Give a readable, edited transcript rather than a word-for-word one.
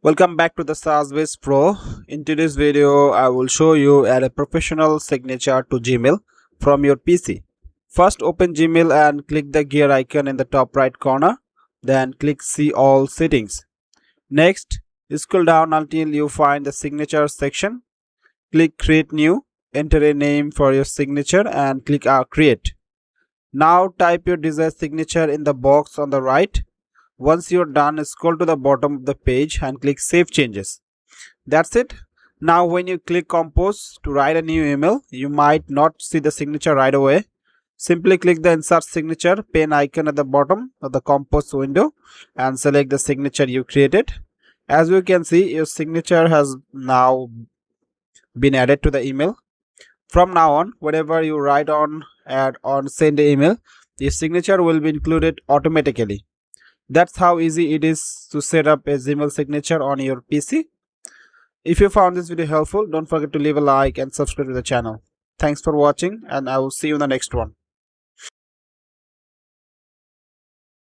Welcome back to the SaaSwiz Pro. In today's video, I will show you add a professional signature to Gmail from your PC. First, open Gmail and click the gear icon in the top right corner. Then click See All Settings. Next, scroll down until you find the signature section. Click Create New. Enter a name for your signature and click Create. Now type your desired signature in the box on the right. Once you're done, scroll to the bottom of the page and click Save Changes. That's it. Now when you click Compose to write a new email, you might not see the signature right away. Simply click the Insert Signature pen icon at the bottom of the Compose window and select the signature you created. As you can see, your signature has now been added to the email. From now on, whatever you write on, add on, send the email, the signature will be included automatically. That's how easy it is to set up a Gmail signature on your PC. If you found this video helpful, don't forget to leave a like and subscribe to the channel. Thanks for watching, and I will see you in the next one.